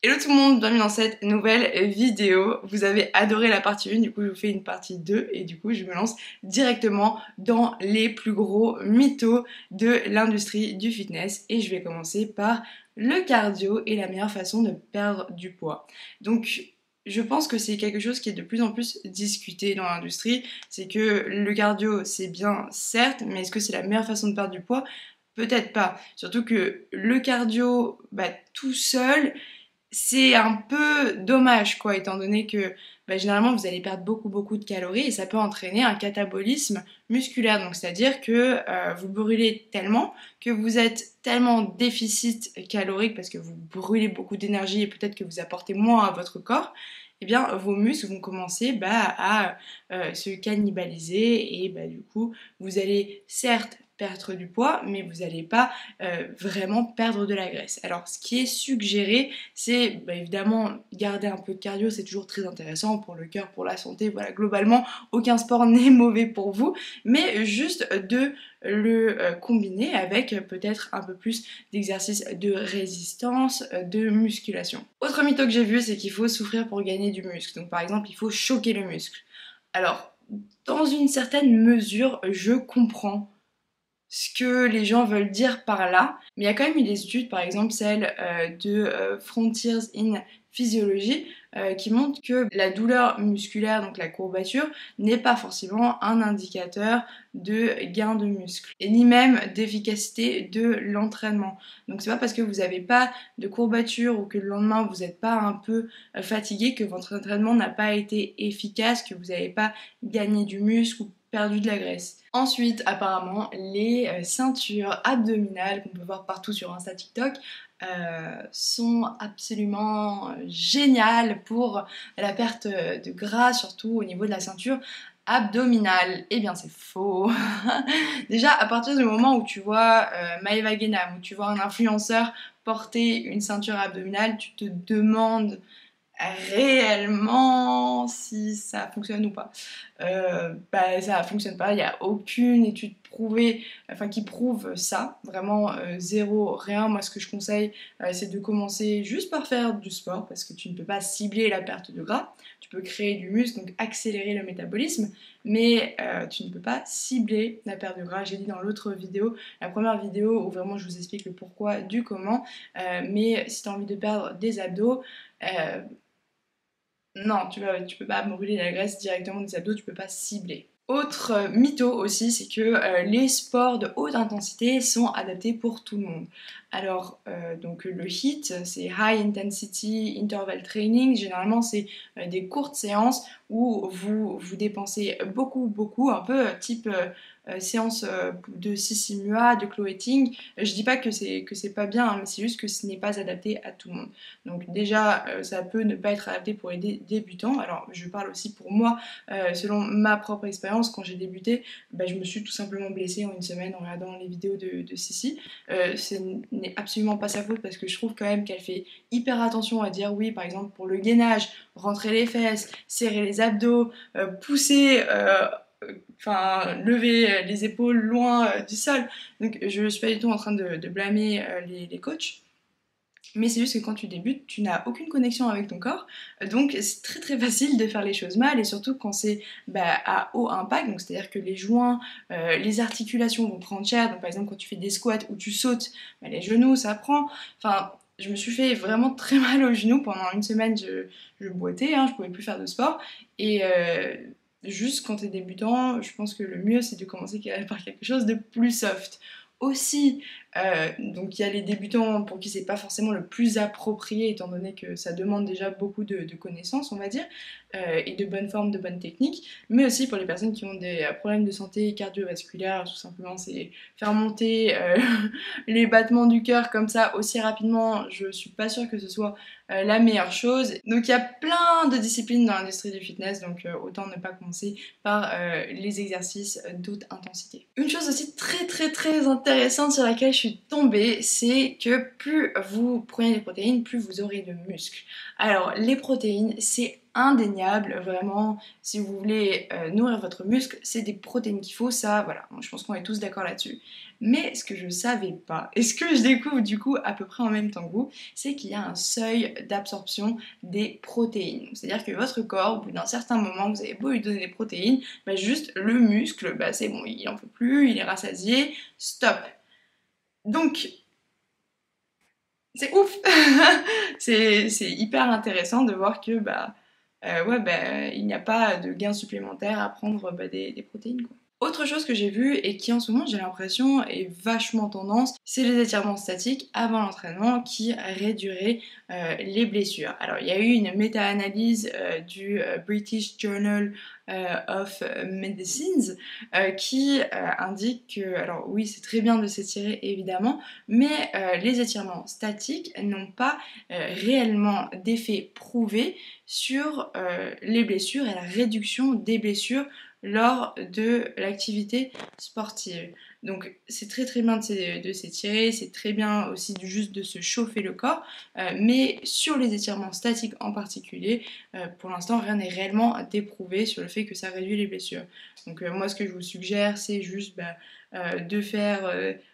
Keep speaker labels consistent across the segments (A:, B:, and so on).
A: Hello tout le monde, bienvenue dans cette nouvelle vidéo. Vous avez adoré la partie 1, du coup je vous fais une partie 2 et du coup je me lance directement dans les plus gros mythos de l'industrie du fitness et je vais commencer par le cardio et la meilleure façon de perdre du poids. Donc je pense que c'est quelque chose qui est de plus en plus discuté dans l'industrie, c'est que le cardio c'est bien certes, mais est-ce que c'est la meilleure façon de perdre du poids? Peut-être pas, surtout que le cardio tout seul c'est un peu dommage quoi, étant donné que généralement vous allez perdre beaucoup de calories et ça peut entraîner un catabolisme musculaire, donc c'est-à-dire que vous brûlez tellement que vous êtes tellement en déficit calorique parce que vous brûlez beaucoup d'énergie et peut-être que vous apportez moins à votre corps, et bien vos muscles vont commencer à se cannibaliser et du coup vous allez certes perdre du poids, mais vous n'allez pas vraiment perdre de la graisse. Alors ce qui est suggéré, c'est évidemment garder un peu de cardio, c'est toujours très intéressant pour le cœur, pour la santé, voilà, globalement aucun sport n'est mauvais pour vous, mais juste de le combiner avec peut-être un peu plus d'exercices de résistance, de musculation. Autre mytho que j'ai vu, c'est qu'il faut souffrir pour gagner du muscle. Donc par exemple, il faut choquer le muscle. Alors, dans une certaine mesure, je comprends ce que les gens veulent dire par là, mais il y a quand même eu des études, par exemple celle de Frontiers in Physiology, qui montrent que la douleur musculaire, donc la courbature, n'est pas forcément un indicateur de gain de muscle, et ni même d'efficacité de l'entraînement. Donc c'est pas parce que vous n'avez pas de courbature ou que le lendemain vous n'êtes pas un peu fatigué que votre entraînement n'a pas été efficace, que vous n'avez pas gagné du muscle ou perdu de la graisse. Ensuite, apparemment, les ceintures abdominales qu'on peut voir partout sur Insta, TikTok sont absolument géniales pour la perte de gras, surtout au niveau de la ceinture abdominale. Eh bien, c'est faux. Déjà, à partir du moment où tu vois Maeva Genam, où tu vois un influenceur porter une ceinture abdominale, tu te demandes réellement si ça fonctionne ou pas. Ça fonctionne pas, il n'y a aucune étude prouvée, qui prouve ça, vraiment zéro, rien. Moi ce que je conseille c'est de commencer juste par faire du sport parce que tu ne peux pas cibler la perte de gras, tu peux créer du muscle, donc accélérer le métabolisme, mais tu ne peux pas cibler la perte de gras. J'ai dit dans l'autre vidéo, la première vidéo où vraiment je vous explique le pourquoi du comment, mais si tu as envie de perdre des abdos, non, tu peux pas brûler la graisse directement des abdos, tu peux pas cibler. Autre mytho aussi, c'est que les sports de haute intensité sont adaptés pour tout le monde. Alors, donc le HIIT, c'est High Intensity Interval Training. Généralement, c'est des courtes séances où vous dépensez beaucoup, un peu type séance de Sissi Mua, de Chloé Ting. Je dis pas que c'est pas bien, hein, mais c'est juste que ce n'est pas adapté à tout le monde. Donc déjà, ça peut ne pas être adapté pour les débutants. Alors, je parle aussi pour moi, selon ma propre expérience, quand j'ai débuté, je me suis tout simplement blessée en une semaine en regardant les vidéos de Sissi. Ce n'est absolument pas sa faute parce que je trouve quand même qu'elle fait hyper attention à dire oui, par exemple pour le gainage, rentrer les fesses, serrer les abdos, pousser, lever les épaules loin du sol. Donc je suis pas du tout en train de blâmer les coachs. Mais c'est juste que quand tu débutes, tu n'as aucune connexion avec ton corps, donc c'est très facile de faire les choses mal, et surtout quand c'est à haut impact, donc c'est-à-dire que les joints, les articulations vont prendre cher, donc par exemple quand tu fais des squats où tu sautes, les genoux ça prend, je me suis fait vraiment très mal aux genoux pendant une semaine, je boitais, je pouvais plus faire de sport, et juste quand t'es débutant, je pense que le mieux c'est de commencer par quelque chose de plus soft. Aussi, donc il y a les débutants pour qui c'est pas forcément le plus approprié étant donné que ça demande déjà beaucoup de connaissances on va dire, et de bonnes formes, de bonnes techniques, mais aussi pour les personnes qui ont des problèmes de santé cardiovasculaire, tout simplement c'est faire monter les battements du cœur comme ça aussi rapidement, je suis pas sûre que ce soit la meilleure chose. Donc il y a plein de disciplines dans l'industrie du fitness, donc autant ne pas commencer par les exercices d'haute intensité. Une chose aussi très intéressante sur laquelle je suis tombée, c'est que plus vous prenez des protéines, plus vous aurez de muscles. Alors les protéines, c'est indéniable, vraiment, si vous voulez nourrir votre muscle, c'est des protéines qu'il faut, ça, voilà, je pense qu'on est tous d'accord là-dessus. Mais ce que je savais pas, et ce que je découvre du coup à peu près en même temps que vous, c'est qu'il y a un seuil d'absorption des protéines. C'est-à-dire que votre corps, au bout d'un certain moment, vous avez beau lui donner des protéines, bah juste le muscle, bah c'est bon, il en peut plus, il est rassasié, stop. Donc, c'est ouf. C'est hyper intéressant de voir que ouais, il n'y a pas de gain supplémentaire à prendre des protéines, quoi. Autre chose que j'ai vu et qui en ce moment j'ai l'impression est vachement tendance, c'est les étirements statiques avant l'entraînement qui réduiraient les blessures. Alors il y a eu une méta-analyse du British Journal of Medicine qui indique que, alors oui c'est très bien de s'étirer évidemment, mais les étirements statiques n'ont pas réellement d'effet prouvé sur les blessures et la réduction des blessures lors de l'activité sportive. Donc c'est très très bien de s'étirer, c'est très bien aussi juste de se chauffer le corps, mais sur les étirements statiques en particulier, pour l'instant rien n'est réellement déprouvé sur le fait que ça réduit les blessures. Donc moi ce que je vous suggère c'est juste de faire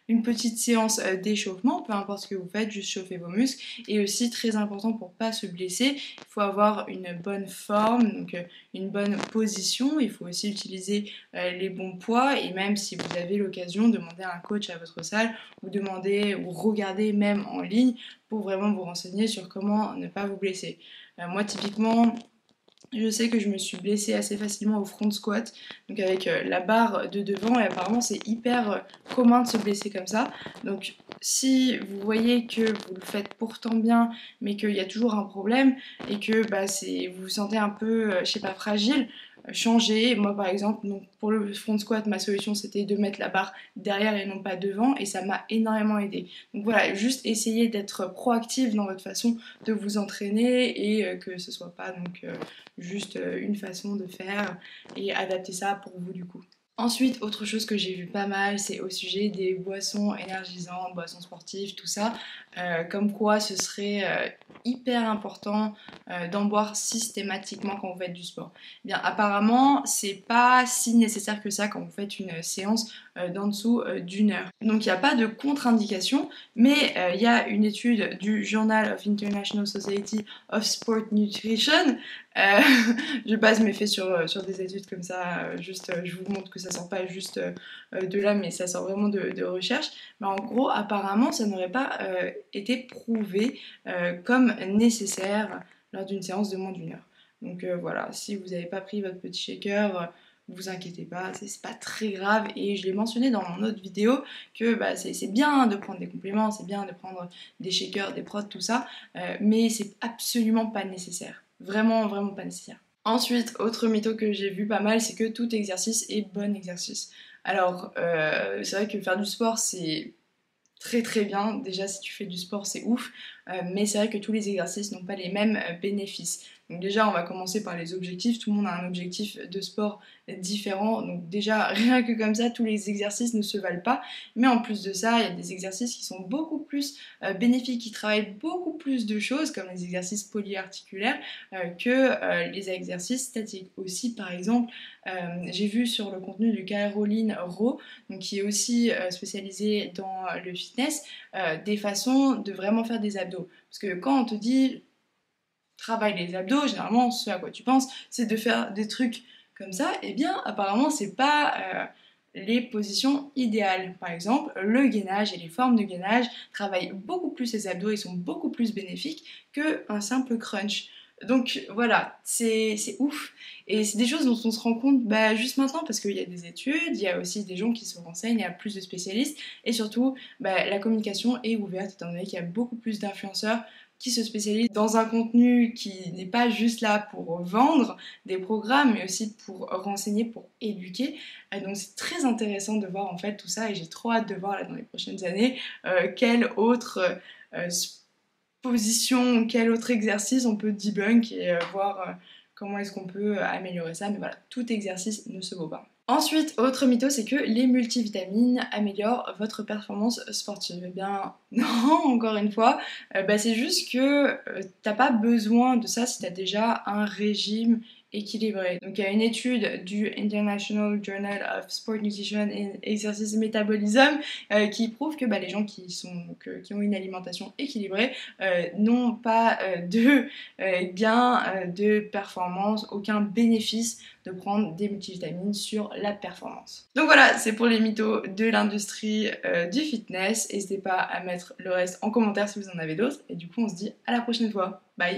A: une petite séance d'échauffement, peu importe ce que vous faites, juste chauffer vos muscles. Et aussi très important pour pas se blesser, il faut avoir une bonne forme, donc une bonne position, il faut aussi utiliser les bons poids et même si vous avez l'occasion, demander à un coach à votre salle ou demander ou regarder même en ligne pour vraiment vous renseigner sur comment ne pas vous blesser. Moi typiquement, je sais que je me suis blessée assez facilement au front squat, donc avec la barre de devant, et apparemment c'est hyper commun de se blesser comme ça. Donc si vous voyez que vous le faites pourtant bien, mais qu'il y a toujours un problème, et que vous vous sentez un peu, je sais pas, fragile, changez. Moi par exemple, donc, pour le front squat, ma solution c'était de mettre la barre derrière et non pas devant, et ça m'a énormément aidé. Donc voilà, juste essayez d'être proactive dans votre façon de vous entraîner, et que ce soit pas donc juste une façon de faire et adapter ça pour vous du coup. Ensuite, autre chose que j'ai vu pas mal, c'est au sujet des boissons énergisantes, boissons sportives, tout ça, comme quoi ce serait hyper important d'en boire systématiquement quand vous faites du sport. Eh bien, apparemment, c'est pas si nécessaire que ça quand vous faites une séance d'en dessous d'une heure. Donc, il n'y a pas de contre-indication, mais il y a une étude du Journal of International Society of Sport Nutrition. Je base mes faits sur des études comme ça, juste je vous montre que ça sort pas juste de là, mais ça sort vraiment de recherche. Mais en gros, apparemment, ça n'aurait pas été prouvé comme nécessaire lors d'une séance de moins d'une heure. Donc voilà, si vous n'avez pas pris votre petit shaker, vous inquiétez pas, c'est pas très grave. Et je l'ai mentionné dans mon autre vidéo que c'est bien de prendre des compléments, c'est bien de prendre des shakers, des prods, tout ça, mais c'est absolument pas nécessaire. Vraiment, vraiment pas nécessaire. Ensuite, autre mytho que j'ai vu pas mal, c'est que tout exercice est bon exercice. Alors, c'est vrai que faire du sport, c'est très très bien. Déjà, si tu fais du sport, c'est ouf. Mais c'est vrai que tous les exercices n'ont pas les mêmes bénéfices. Donc déjà, on va commencer par les objectifs. Tout le monde a un objectif de sport différent. Donc déjà, rien que comme ça, tous les exercices ne se valent pas. Mais en plus de ça, il y a des exercices qui sont beaucoup plus bénéfiques, qui travaillent beaucoup plus de choses, comme les exercices polyarticulaires, que les exercices statiques. Aussi, par exemple, j'ai vu sur le contenu de Caroline Rowe, donc qui est aussi spécialisée dans le fitness, des façons de vraiment faire des abdos. Parce que quand on te dit travaille les abdos, généralement ce à quoi tu penses, c'est de faire des trucs comme ça. Et bien apparemment c'est pas les positions idéales. Par exemple, le gainage et les formes de gainage travaillent beaucoup plus les abdos et sont beaucoup plus bénéfiques qu'un simple crunch. Donc voilà, c'est ouf. Et c'est des choses dont on se rend compte juste maintenant parce qu'il y a des études, il y a aussi des gens qui se renseignent, il y a plus de spécialistes et surtout la communication est ouverte étant donné qu'il y a beaucoup plus d'influenceurs qui se spécialisent dans un contenu qui n'est pas juste là pour vendre des programmes mais aussi pour renseigner, pour éduquer. Donc c'est très intéressant de voir en fait tout ça et j'ai trop hâte de voir là, dans les prochaines années quel autre position, quel autre exercice on peut debunk et voir comment est-ce qu'on peut améliorer ça. Mais voilà, tout exercice ne se vaut pas. Ensuite, autre mytho, c'est que les multivitamines améliorent votre performance sportive. Eh bien, non, encore une fois, c'est juste que t'as pas besoin de ça si t'as déjà un régime équilibré. Donc, il y a une étude du International Journal of Sport Nutrition and Exercise Metabolism qui prouve que les gens qui ont une alimentation équilibrée n'ont pas de gain de performance, aucun bénéfice de prendre des multivitamines sur la performance. Donc voilà, c'est pour les mythos de l'industrie du fitness. N'hésitez pas à mettre le reste en commentaire si vous en avez d'autres. Et du coup, on se dit à la prochaine fois. Bye!